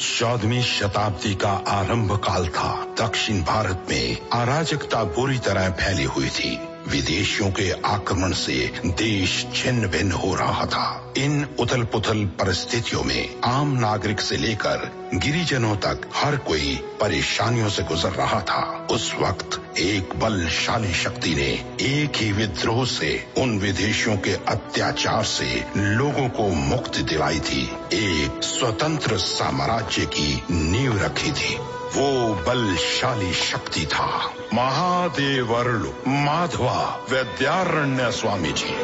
14वीं शताब्दी का आरंभ काल था। दक्षिण भारत में अराजकता बुरी तरह फैली हुई थी। विदेशियों के आक्रमण से देश छिन्न भिन्न हो रहा था। इन उथल पुथल परिस्थितियों में आम नागरिक से लेकर गिरिजनों तक हर कोई परेशानियों से गुजर रहा था। उस वक्त एक बलशाली शक्ति ने एक ही विद्रोह से उन विदेशियों के अत्याचार से लोगों को मुक्ति दिलाई थी। एक स्वतंत्र साम्राज्य की नींव रखी थी। वो बलशाली शक्ति था महादेवर्लु माधवा विद्यारण्य स्वामी जी।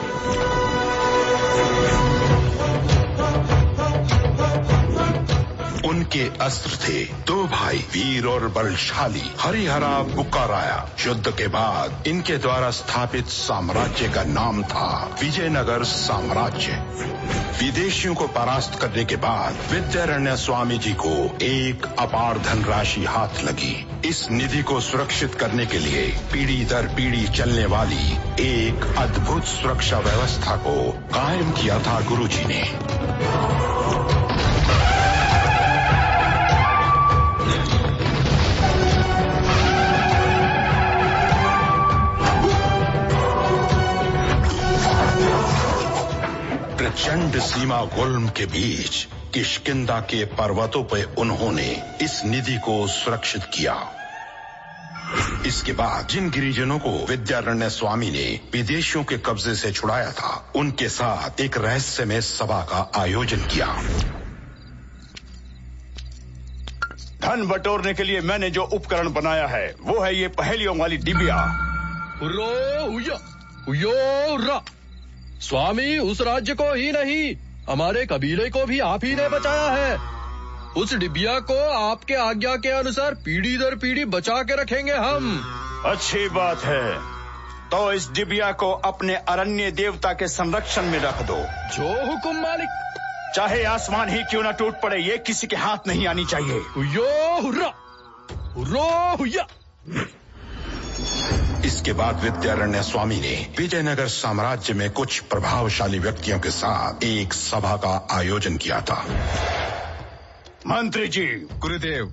उनके अस्त्र थे दो भाई, वीर और बलशाली हरिहरा बुक्काराया। युद्ध के बाद इनके द्वारा स्थापित साम्राज्य का नाम था विजयनगर साम्राज्य। विदेशियों को परास्त करने के बाद विद्यारण्य स्वामी जी को एक अपार धनराशि हाथ लगी। इस निधि को सुरक्षित करने के लिए पीढ़ी दर पीढ़ी चलने वाली एक अद्भुत सुरक्षा व्यवस्था को कायम किया था गुरुजी ने। प्रचंड सीमा गुल्म के बीच किष्किंधा के पर्वतों पर उन्होंने इस निधि को सुरक्षित किया। इसके बाद जिन गिरिजनों को विद्यारण्य स्वामी ने विदेशियों के कब्जे से छुड़ाया था, उनके साथ एक रहस्यमय सभा का आयोजन किया। धन बटोरने के लिए मैंने जो उपकरण बनाया है वो है ये पहेलियों वाली डिबिया। स्वामी, उस राज्य को ही नहीं हमारे कबीले को भी आप ही ने बचाया है। उस डिबिया को आपके आज्ञा के अनुसार पीढ़ी दर पीढ़ी बचा के रखेंगे हम। अच्छी बात है, तो इस डिबिया को अपने अरण्य देवता के संरक्षण में रख दो। जो हुकुम मालिक। चाहे आसमान ही क्यों न टूट पड़े, ये किसी के हाथ नहीं आनी चाहिए। इसके बाद विद्यारण्य स्वामी ने विजयनगर साम्राज्य में कुछ प्रभावशाली व्यक्तियों के साथ एक सभा का आयोजन किया था। मंत्री जी। गुरुदेव।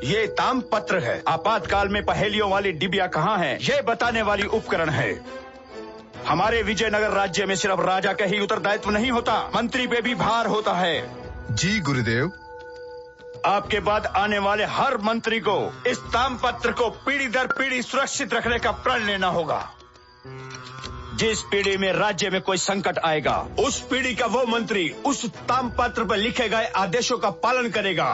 ये तामपत्र है। आपातकाल में पहेलियों वाली डिबिया कहाँ है, ये बताने वाली उपकरण है। हमारे विजयनगर राज्य में सिर्फ राजा का ही उत्तरदायित्व नहीं होता, मंत्री पे भी भार होता है। जी गुरुदेव। आपके बाद आने वाले हर मंत्री को इस तामपत्र को पीढ़ी दर पीढ़ी सुरक्षित रखने का प्रण लेना होगा। जिस पीढ़ी में राज्य में कोई संकट आएगा, उस पीढ़ी का वो मंत्री उस तामपत्र पर लिखे गए आदेशों का पालन करेगा।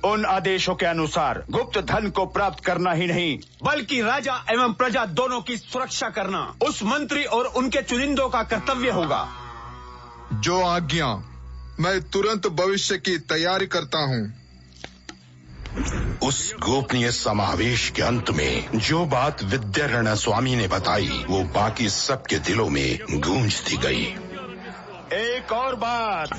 उन आदेशों के अनुसार गुप्त धन को प्राप्त करना ही नहीं, बल्कि राजा एवं प्रजा दोनों की सुरक्षा करना उस मंत्री और उनके चुनिंदों का कर्तव्य होगा। जो आज्ञा। मैं तुरंत भविष्य की तैयारी करता हूँ। उस गोपनीय समावेश के अंत में जो बात विद्यारण्य स्वामी ने बताई, वो बाकी सबके दिलों में गूंजती गई। एक और बात,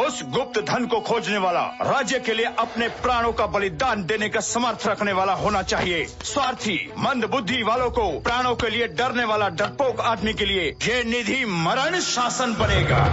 उस गुप्त धन को खोजने वाला राज्य के लिए अपने प्राणों का बलिदान देने का समर्थ रखने वाला होना चाहिए। स्वार्थी मंद बुद्धि वालों को प्राणों के लिए डरने वाला डरपोक आदमी के लिए ये निधि मरण शासन बनेगा।